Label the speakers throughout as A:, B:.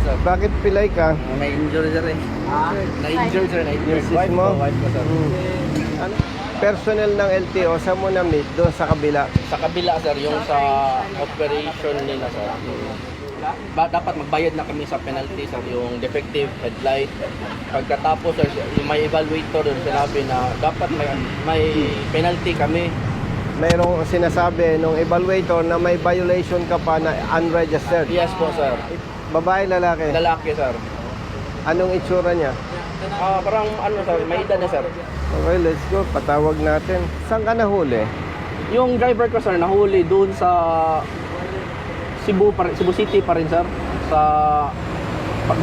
A: sir.
B: Bakit pilay ka?
A: Na-injure sir eh. Na-injure sir, na-injure.
B: Misis
A: Wife
B: mo?
A: ko, wife ko sir.
B: Ano? Personnel ng LTO, saan mo na-meet? Doon sa kabila.
A: Sa kabila sir, yung sa operation nila sir. Dapat magbayad na kami sa penalty sir, yung defective headlight. Pagkatapos sir, yung may evaluator doon sinabi na dapat may penalty kami.
B: Mayroong sinasabi nung evaluator na may violation ka pa na unregistered.
A: Yes po sir.
B: Babae, lalaki?
A: Lalaki sir.
B: Anong itsura niya?
A: Parang ano sir, may edad na sir.
B: Okay, let's go. Patawag natin. Saan ka nahuli?
A: Yung driver ko sir, nahuli doon sa Cebu City pa rin sir. Sa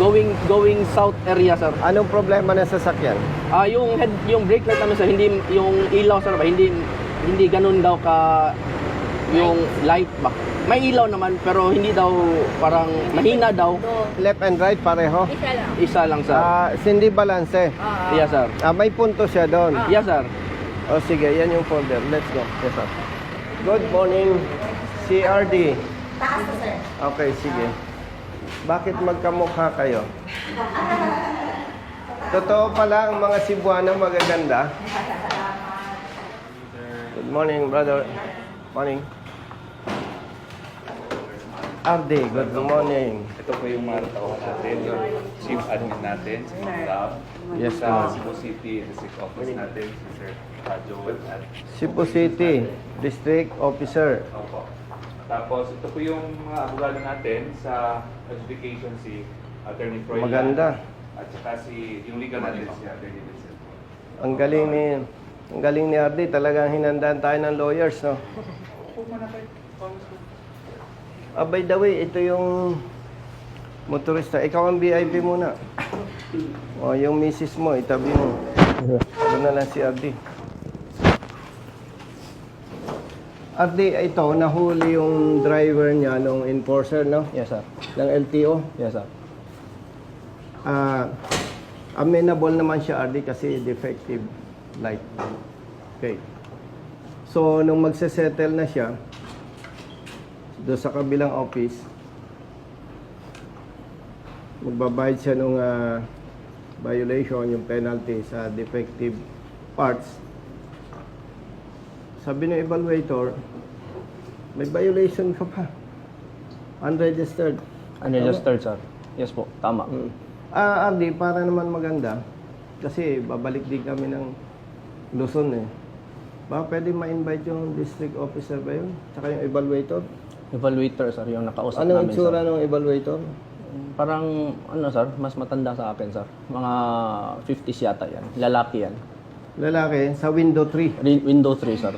A: going south area sir.
B: Anong problema ng sasakyan?
A: Yung brake light namin sir, hindi yung ilaw sir ba, hindi ganun daw ka yung light ba. May ilaw naman pero hindi daw, parang mahina daw.
B: Left and right pareho?
A: Isa lang sir.
B: Hindi balanse.
A: Yes sir.
B: May punto siya doon.
A: Yes sir.
B: O sige, yan yung folder. Let's go. Yes, sir. Good morning, CRD.
C: Taas na, sir.
B: Okay, sige. Bakit magkamukha kayo? Totoo pala ang mga Cebuano magaganda. Good morning, brother. Morning. RD, good morning.
D: Ito po yung mga tauhan natin, yung chief admin natin, si Ma'am Rab.
B: Yes,
D: Sa
B: ma'am.
D: Cebu City District Office natin, si Sir Joel at
B: Cebu City District Officer.
D: Opo. Tapos ito po yung mga abogado natin sa adjudication, si Attorney Froilan.
B: Maganda.
D: At saka yung legal natin, si Attorney Vincent.
B: Ang galing ni RD. Talagang hinandaan tayo ng lawyers, no? By the way, ito yung motorista. Ikaw ang VIP muna. O, yung misis mo, itabi mo. Ito na lang si RD. RD, ito, nahuli yung driver niya nung enforcer, no?
A: Yes sir.
B: Ng LTO.
A: Yes sir.
B: Amenable naman siya, RD, kasi defective light. Okay. So, nung magsesettle na siya, doon sa kabilang office, magbabayad siya nung violation, yung penalty sa defective parts. Sabi ng evaluator, may violation ka pa. Unregistered.
A: Unregistered sir. Yes po, tama.
B: Ardi, para naman maganda, kasi babalik din kami ng Luzon eh. Baka pwede ma-invite yung district officer ba yun? Tsaka yung evaluator?
A: Evaluator sir, yung nakausap
B: Anong
A: namin
B: itsura
A: sir.
B: ng evaluator?
A: Parang ano sir, mas matanda sa akin sir. Mga 50s yata yan. Lalaki yan.
B: Lalaki, sa window 3.
A: Window 3 sir.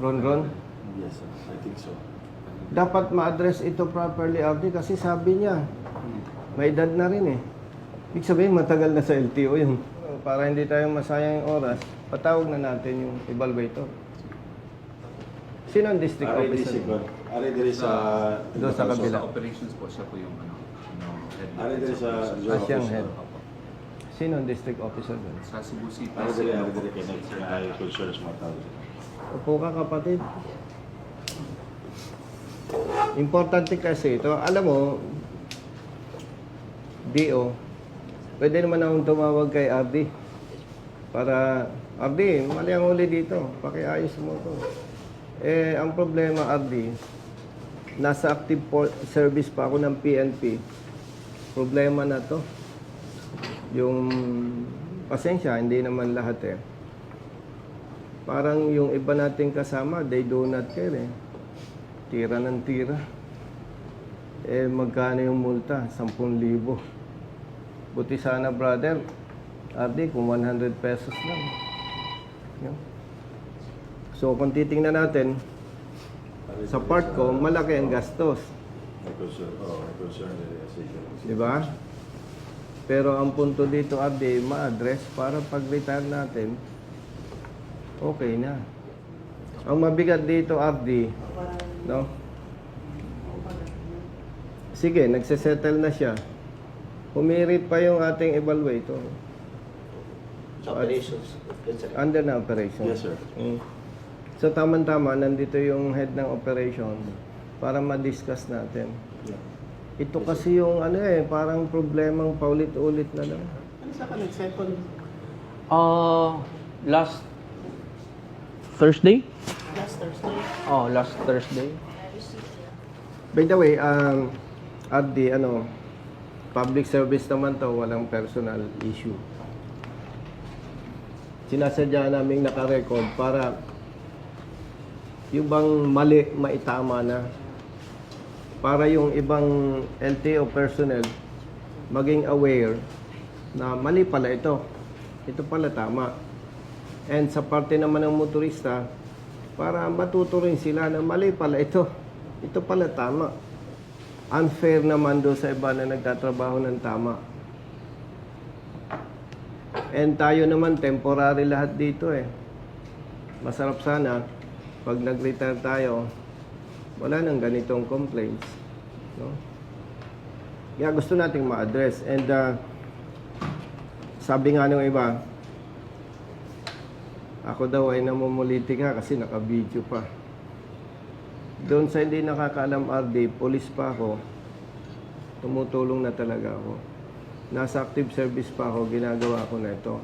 B: Ron?
E: Yes, sir. I think so.
B: Dapat ma-address ito properly, Ardi, kasi sabi niya, may edad na rin eh. Ibig sabihin, matagal na sa LTO yun. Para hindi tayo masayang yung oras, patawag na natin yung evaluator. Sino ang district officer?
E: Ari diri sa
B: Doon sa kabila.
D: Sa operations po, siya po yung head.
E: Ari diri sa
B: Siyang head. Sino ang district officer doon?
D: Sa Cebu City.
E: Ari diri kay Next Cultures Matawag.
B: Upo ka, kapatid. Importante kasi ito. Alam mo, DO, pwede naman akong tumawag kay RD. Para, RD, mali ang uli dito. Pakiayos mo to. Ang problema, RD, nasa active service pa ako ng PNP. Problema na to. Yung, pasensya, hindi naman lahat eh. Parang yung iba nating kasama, they do not care eh. Tira ng tira. Magkano yung multa? 10,000. Buti sana, brother. Ardi, kung 100 pesos lang. Yan. So, kung titingnan natin, sa part ko, malaki ang gastos. Di ba? Pero ang punto dito, Ardi, ma-address para pag-retire natin, okay na. Ang mabigat dito, Ardi, no? Sige, nagsesettle na siya. Humirit pa yung ating evaluator.
E: Operations. Yes, sir.
B: Under na operation.
E: Yes, sir.
B: So, tama-tama, nandito yung head ng operation. para ma-discuss natin.
E: Yeah.
B: Ito kasi yung ano parang problemang paulit-ulit na lang.
E: Ano sa ka nag-second?
A: Last Thursday?
C: Last Thursday.
A: Oh, last Thursday.
B: By the way, Abdi, public service naman to, walang personal issue. Sinasadya naming nakarecord para yung bang mali maitama na, para yung ibang LTO personnel maging aware na mali pala ito. Ito pala tama. And sa parte naman ng motorista, para matuto rin sila na mali pala ito. Ito pala tama. Unfair naman doon sa iba na nagtatrabaho ng tama. And tayo naman, temporary lahat dito eh. Masarap sana, pag nag-retire tayo, wala nang ganitong complaints. No? Kaya gusto nating ma-address. And sabi nga ng iba, ako daw ay namumulitika kasi naka-video pa. Doon sa hindi nakakaalam, RD, police pa ako. Tumutulong na talaga ako. Nasa active service pa ako, ginagawa ko na ito.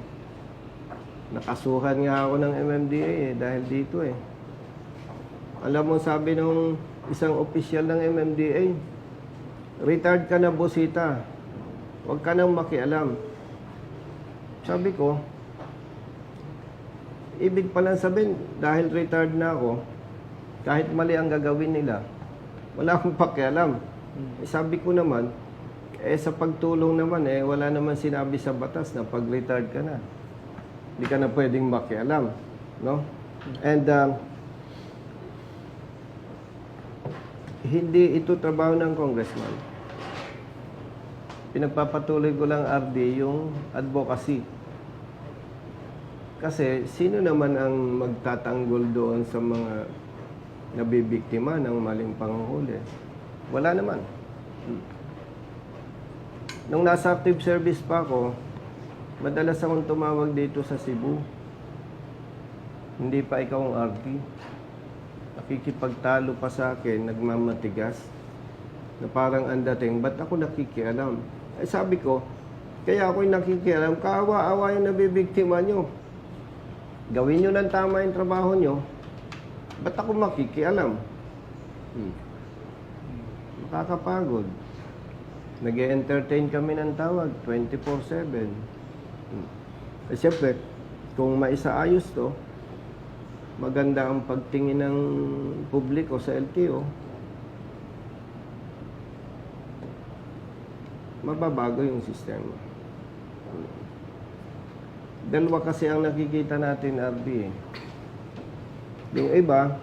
B: Nakasuhan nga ako ng MMDA dahil dito eh. Alam mo, sabi nung isang opisyal ng MMDA, retired ka na, Bosita. Huwag ka nang makialam. Sabi ko, ibig palang sabihin, dahil retired na ako, kahit mali ang gagawin nila, wala akong pakialam. Sabi ko naman, sa pagtulong naman, wala naman sinabi sa batas na pag-retired ka na. Hindi ka na pwedeng makialam. No? And, hindi ito trabaho ng congressman. Pinagpapatuloy ko lang, RD, yung advocacy. Kasi, sino naman ang magtatanggol doon sa mga nabibiktima ng maling panguhuli? Wala naman. Nung nasa active service pa ako, madalas akong tumawag dito sa Cebu. Hindi pa ikaw ang RD. Nakikipagtalo pa sa akin, nagmamatigas. Na parang ang dating, ba't ako nakikialam? Sabi ko, kaya ako'y nakikialam, kaawa-awa yung nabibiktima nyo. Gawin nyo ng tama yung trabaho nyo, ba't ako makikialam? Makakapagod. Nag-e-entertain kami ng tawag 24/7. Siyempre, kung maisaayos to, maganda ang pagtingin ng publiko sa LTO, mababago yung sistema. Dalawa kasi ang nakikita natin, RD. Yung iba,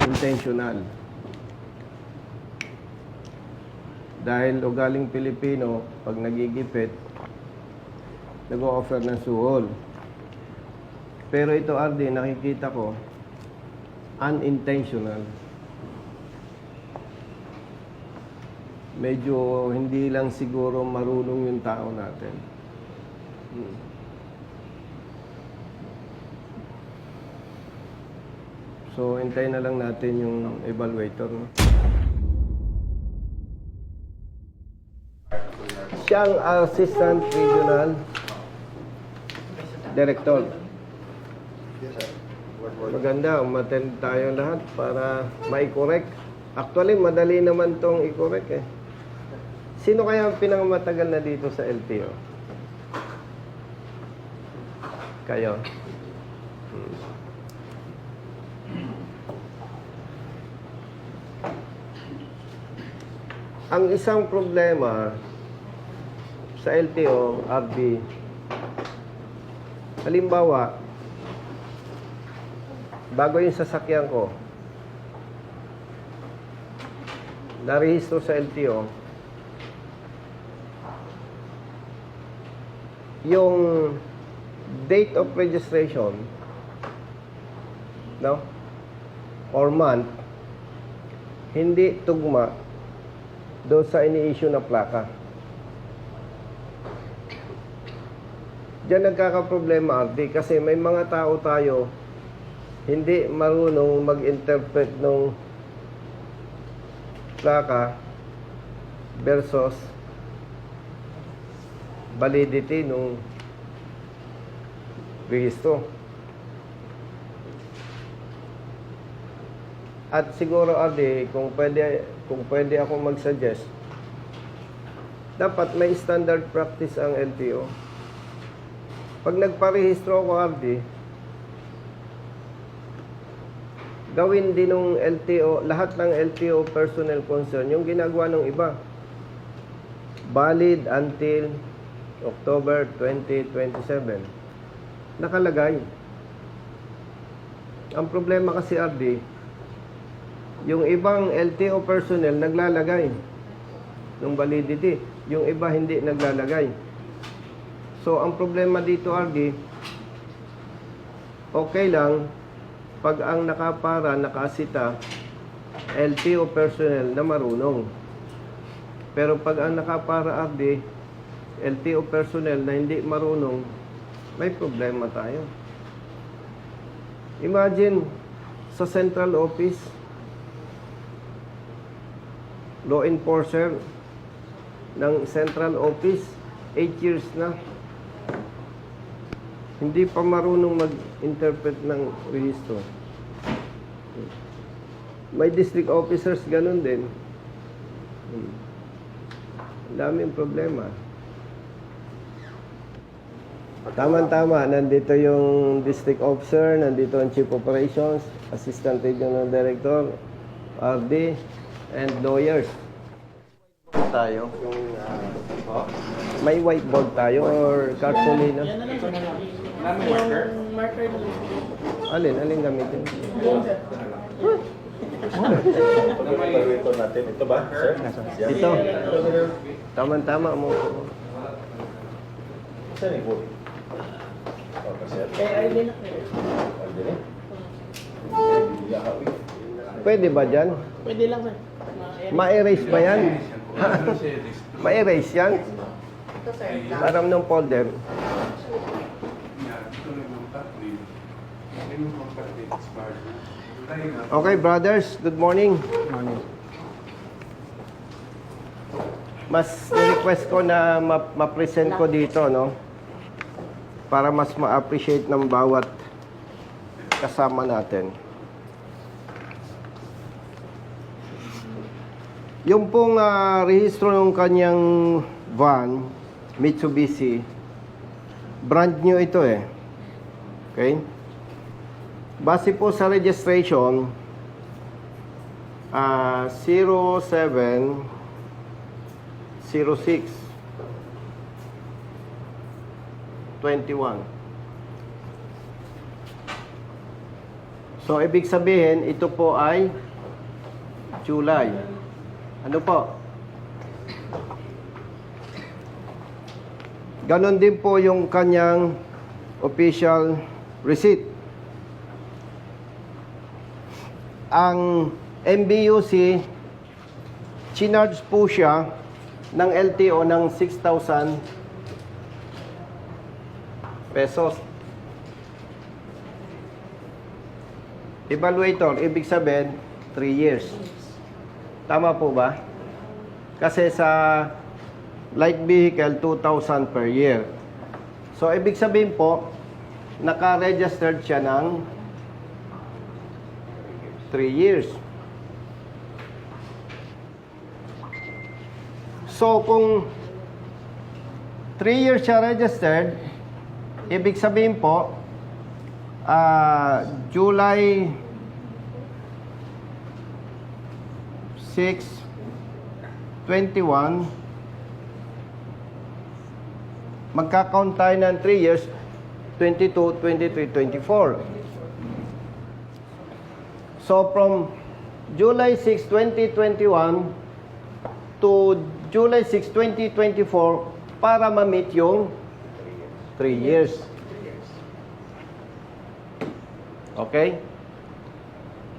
B: intentional. Dahil ugaling Pilipino, pag nagigipit, nag-o-offer ng suhol. Pero ito, RD, nakikita ko, unintentional. Medyo hindi lang siguro marunong yung tao natin. So, hintayin na lang natin yung evaluator. No? Siyang Assistant Regional Director. Maganda, umattend tayo lahat para ma-correct. Actually, madali naman tong i-correct eh. Sino kaya ang pinakamatagal na dito sa LTO? Kayo? Ang isang problema sa LTO, RB, halimbawa, bago yung sasakyan ko, narehistro sa LTO, yung date of registration, no? Or month, hindi tugma doon sa ini-issue na plaka. Diyan nagkakaproblema, RD, kasi may mga tao tayo hindi marunong mag-interpret ng plaka versus validity nung rehistro. At siguro, Ardi, kung pwede ako mag-suggest, dapat may standard practice ang LTO. Pag nagparehistro ako, Ardi, gawin din ng LTO, lahat ng LTO personnel concern, yung ginagawa ng iba. Valid until October 2027. Nakalagay. Ang problema kasi, Ardi, yung ibang LTO personnel naglalagay ng validity. Yung iba hindi naglalagay. So, ang problema dito, Ardi, okay lang pag ang nakapara, nakasita, LTO personnel na marunong. Pero pag ang nakapara, Ardi, LTO personnel na hindi marunong, may problema tayo. Imagine, sa central office, law enforcer ng central office, 8 years na. Hindi pa marunong mag-interpret ng rehistro. May district officers ganun din. Ang daming problema. Tama-tama, nandito yung district officer, nandito ang chief operations, assistant regional director, RD, and lawyers. Tayo. May whiteboard tayo or cartolina? Alin gamitin?
E: Evaluator natin. Ito ba, sir?
B: Ito. Tama-tama mo.
E: Saan yung board? Okay, sir.
B: Pwede ba dyan?
C: Pwede lang, sir.
B: Ma-erase ba yan? Ma-erase yan? Parang ng folder. Okay, brothers. Good morning. Mas request ko na ma-present ko dito, no? Para mas ma-appreciate ng bawat kasama natin. Yung pong rehistro ng kanyang van, Mitsubishi, brand new ito eh. Okay? Base po sa registration, 0706 21. So, ibig sabihin, ito po ay July. Ano po? Ganon din po yung kanyang official receipt. Ang MBUC, chinarge po siya ng LTO ng 6,000 pesos. Evaluator, ibig sabihin, 3 years. Tama po ba? Kasi sa light vehicle, 2,000 per year. So, ibig sabihin po, naka-registered siya ng 3 years. So, kung 3 years siya registered, ibig sabihin po, July 6, 21, magkakount tayo ng 3 years, 22, 23, 24. So, from July 6, 2021 to July 6, 2024, para ma-meet yung 3 years. Okay?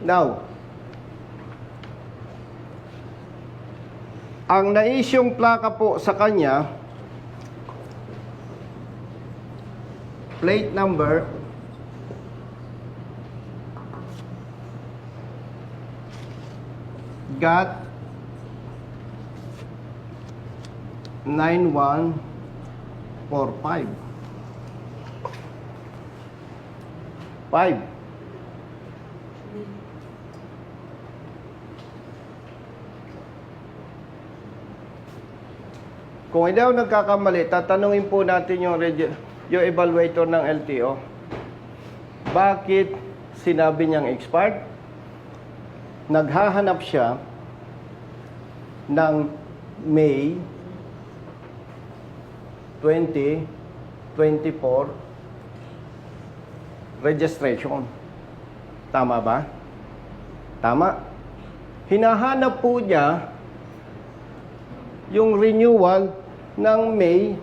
B: Now, ang naisyong plaka po sa kanya, plate number, got 9145. 5. Kung hindi ako nagkakamali, tatanungin po natin yung evaluator ng LTO. Bakit sinabi niyang expired? Naghahanap siya ng May 2024 registration. Tama ba? Tama. Hinahanap po niya yung renewal ng May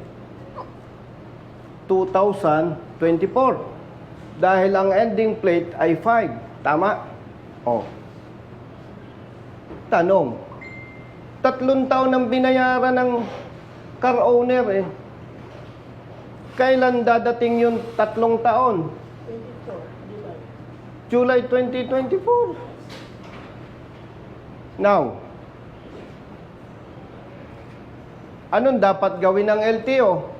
B: 2024. Dahil ang ending plate ay 5. Tama? O. Tanong. 3 taon ang binayaran ng car owner eh. Kailan dadating yung 3 taon? July 2024. Now, anong dapat gawin ng LTO?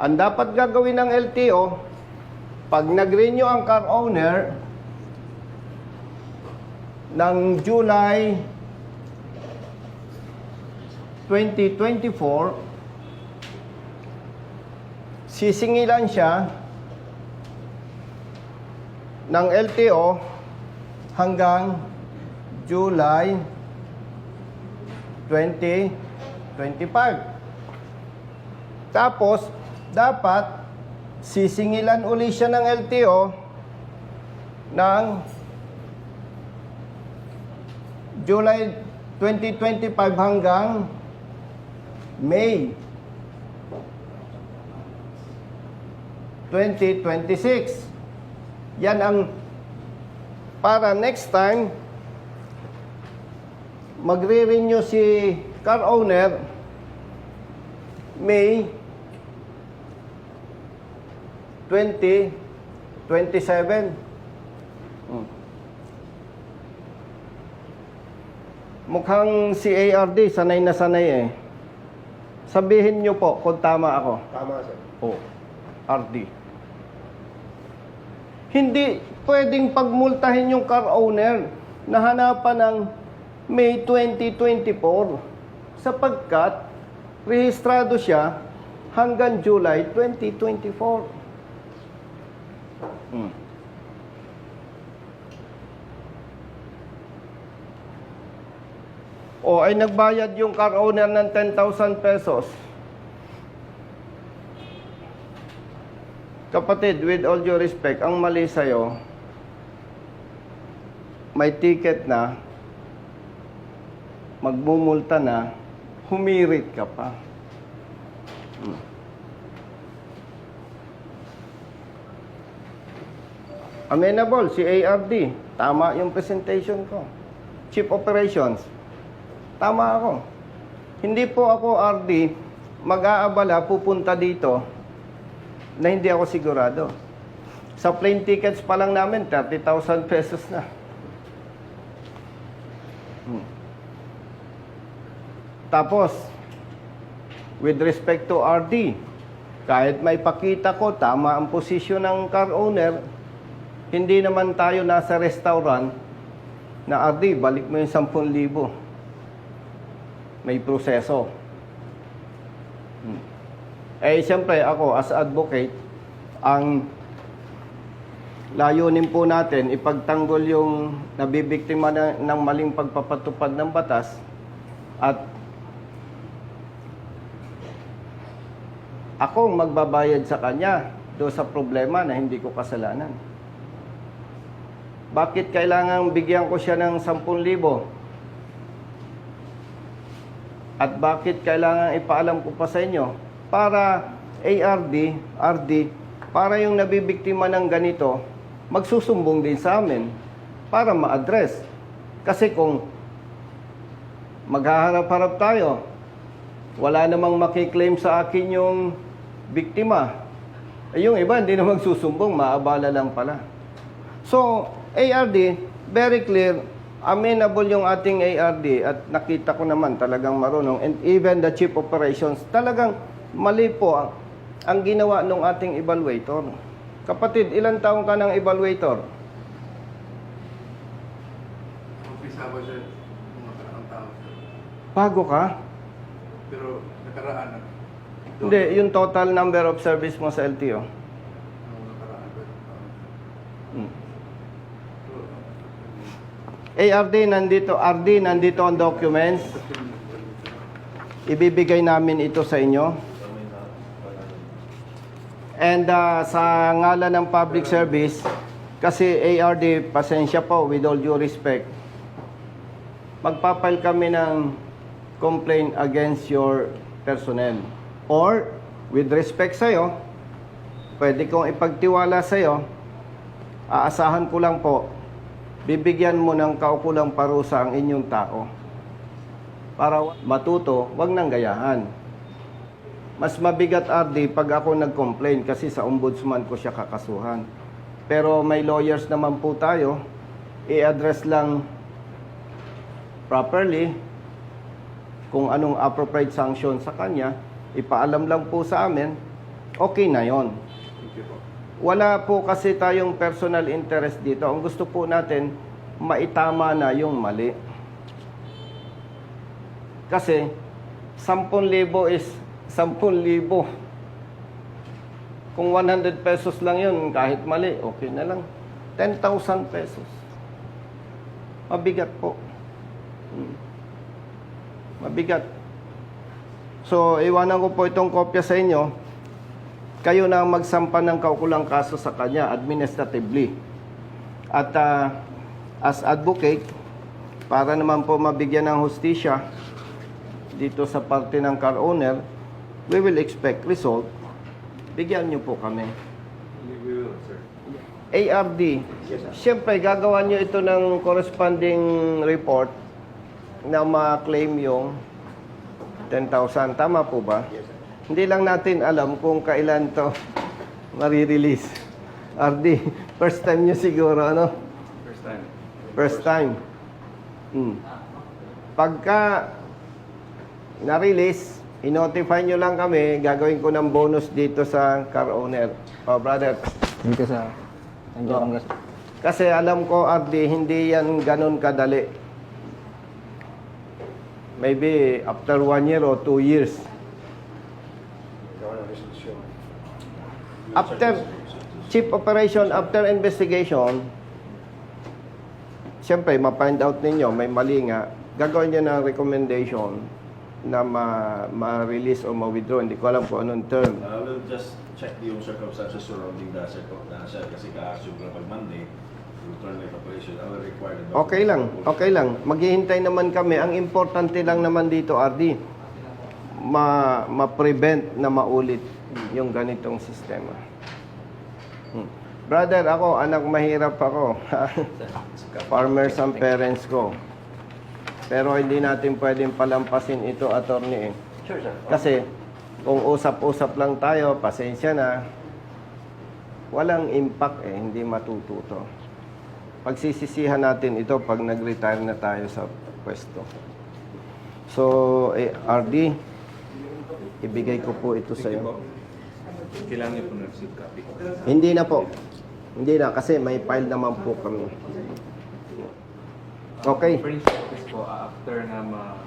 B: Ang dapat gagawin ng LTO, pag nag-renew ang car owner ng July 2024, sisingilan siya ng LTO hanggang July 2025. Tapos, dapat sisingilan uli siya ng LTO ng July 2025 hanggang May 2026. Yan ang para next time magre-renew si car owner May 2027. Mukhang si ARD sanay na sanay eh. Sabihin niyo po kung tama ako.
E: Tama, sir.
B: Oh, RD. Hindi pwedeng pagmultahin yung car owner na hanapan ng May 2024 sapagkat rehistrado siya hanggang July 2024. O ay nagbayad yung car owner ng 10,000 pesos. Kapatid, with all due respect, ang mali sa'yo, may ticket na, magmumulta na, humirit ka pa. Amenable, si ARD. Tama yung presentation ko. Chief Operations. Tama ako. Hindi po ako, RD, mag-aabala, pupunta dito na hindi ako sigurado. Sa plane tickets pa lang namin, 30,000 pesos na. Tapos, with respect to RD, kahit may pakita ko, tama ang posisyon ng car owner, hindi naman tayo nasa restaurant na RD, balik mo yung 10,000. May proseso. Eh, siyempre, ako, as advocate, ang layunin po natin, ipagtanggol yung nabibiktima ng maling pagpapatupad ng batas at akong magbabayad sa kanya doon sa problema na hindi ko kasalanan. Bakit kailangan bigyan ko siya ng 10,000? At bakit kailangan ipaalam ko pa sa inyo? Para ARD, RD, para yung nabibiktima ng ganito, magsusumbong din sa amin para ma-address. Kasi kung maghaharap-harap tayo, wala namang makiklaim sa akin yung biktima. Yung iba, hindi na magsusumbong, maabala lang pala. So, ARD, very clear, amenable yung ating ARD at nakita ko naman talagang marunong, and even the chief operations, talagang mali po ang ginawa ng ating evaluator. Kapatid, ilang taong ka ng evaluator?
C: Umpisa ba siya nung nakaraang tao, sir?
B: Bago ka?
C: Pero nakaraan na.
B: Hindi, yung total number of service mo sa LTO.
C: Nung nakaraan ba yung tao?
B: Hmm.
C: So,
B: ARD, nandito ang documents. Ibibigay namin ito sa inyo. And sa ngalan ng public service, kasi ARD, pasensya po, with all due respect, magpapile kami ng complaint against your personnel. Or, with respect sa'yo, pwede kong ipagtiwala sa'yo, aasahan ko lang po, bibigyan mo ng kaukulang parusa ang inyong tao. Para matuto, wag nang gayahan. Mas mabigat, RD, pag ako nag-complain kasi sa ombudsman ko siya kakasuhan. Pero may lawyers naman po tayo, i-address lang properly kung anong appropriate sanction sa kanya, ipaalam lang po sa amin, okay na yon.
C: thank you po.
B: Wala po kasi tayong personal interest dito. Ang gusto po natin, maitama na yung mali. Kasi, 10,000 is 10,000. Kung 100 pesos lang yun, kahit mali, okay na lang. 10,000 pesos. Mabigat po. Mabigat. So, iwanan ko po itong kopya sa inyo. Kayo na ang magsampa ng kaukulang kaso sa kanya administratively. At as advocate, para naman po mabigyan ng hustisya dito sa parte ng car owner, we will expect result. Bigyan niyo po kami.
D: We will, sir.
B: ARD, siyempre gagawa niyo ito ng corresponding report na ma-claim yung 10,000. Tama po ba? Hindi lang natin alam kung kailan to marirelease. RD, first time niyo siguro, ano?
D: First time.
B: First time. Pagka na-release, i-notify nyo lang kami, gagawin ko ng bonus dito sa car owner. Oh, brother.
A: Dito sa...
B: Kasi alam ko, RD, hindi yan ganun kadali. Maybe after 1 year or 2 years. After chief operation, after investigation, siyempre, ma-find out ninyo, may mali nga, gagawin nyo ng recommendation na ma-release o ma-withdraw. Hindi ko alam kung anong term.
E: We'll just check yung circumstances surrounding the circumstances kasi ka-assume lang pag Monday, return late operation, our required.
B: Okay lang, okay lang. Maghihintay naman kami. Ang importante lang naman dito, RD, ma-prevent na maulit yung ganitong sistema. Brother, ako, anak mahirap ako. Farmers ang parents ko. Pero hindi natin pwedeng palampasin ito, attorney.
A: Sure, sir.
B: Kasi kung usap-usap lang tayo, pasensya na, walang impact hindi matututo. Pagsisisihan natin ito pag nag-retire na tayo sa pwesto. So, RD, ibigay ko po ito sa iyo.
D: Kailangan niyo po na receipt copy.
B: Hindi na po. Hindi na, kasi may file naman po kami. Okay.
D: French office po, after na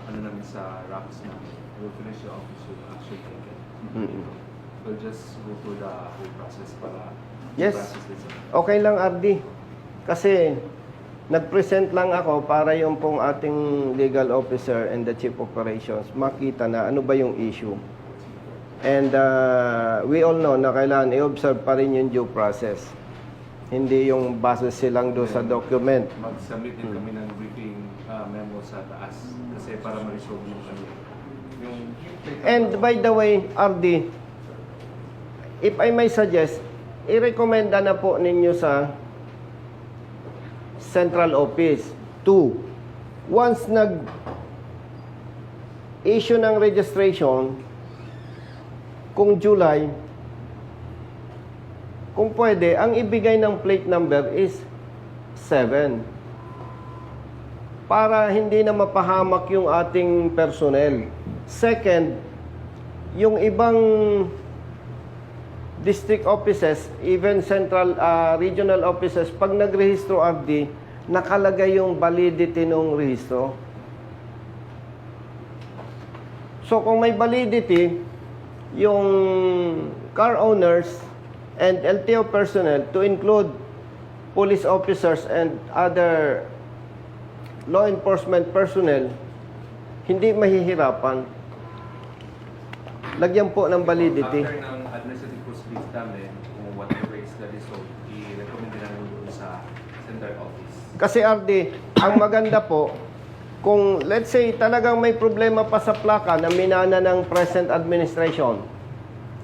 D: ano namin sa racks na, we'll finish the office with action taken. We'll just go through the whole process para
B: Yes.
D: process this.
B: Okay lang, RD. Kasi nag-present lang ako para yung pong ating legal officer and the chief operations makita na ano ba yung issue. And we all know na kailangan i-observe pa rin yung due process. Hindi yung base silang doon sa document.
D: Mag-submit din kami ng briefing memo sa taas kasi para ma-resolve yung
B: And by the way, RD, if I may suggest, i-recommenda na po ninyo sa central office. 2, once nag-issue ng registration, kung July, kung pwede, ang ibigay ng plate number is 7. para hindi na mapahamak yung ating personnel. Second, yung ibang district offices, even central regional offices, pag nagrehistro RD, nakalagay yung validity ng rehistro. So kung may validity, yung car owners and LTO personnel, to include police officers and other law enforcement personnel, hindi mahihirapan. Lagyan po ng validity.
D: After ng administrative proceedings namin, kung whatever is the result, i-recommend din namin doon sa center office.
B: Kasi RD, ang maganda po, kung let's say talagang may problema pa sa plaka na minana ng present administration,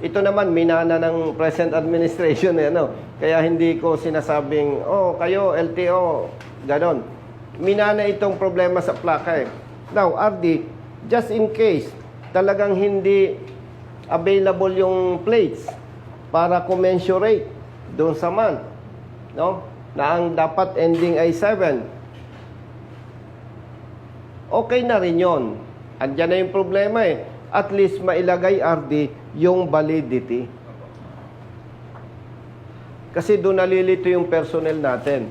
B: ito naman minana ng present administration, ano? Kaya hindi ko sinasabing, oh, kayo, LTO, ganon. Minana itong problema sa plaka eh. Now, RD, just in case talagang hindi available yung plates para commensurate doon sa month, no? Na ang dapat ending ay 7. Okay na rin yun. Andyan na yung problema eh. At least mailagay RD yung validity. Kasi doon nalilito yung personnel natin.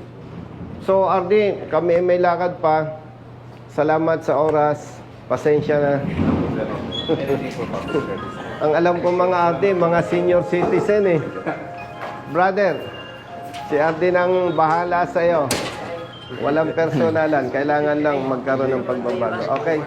B: So RD, kami may lakad pa. Salamat sa oras. Pasensya na.
D: Anything for public service.
B: Ang alam ko mga RD, mga senior citizen eh. Brother, si RD nang bahala sa'yo. Walang personalan. Kailangan lang magkaroon ng pagbabago. Okay?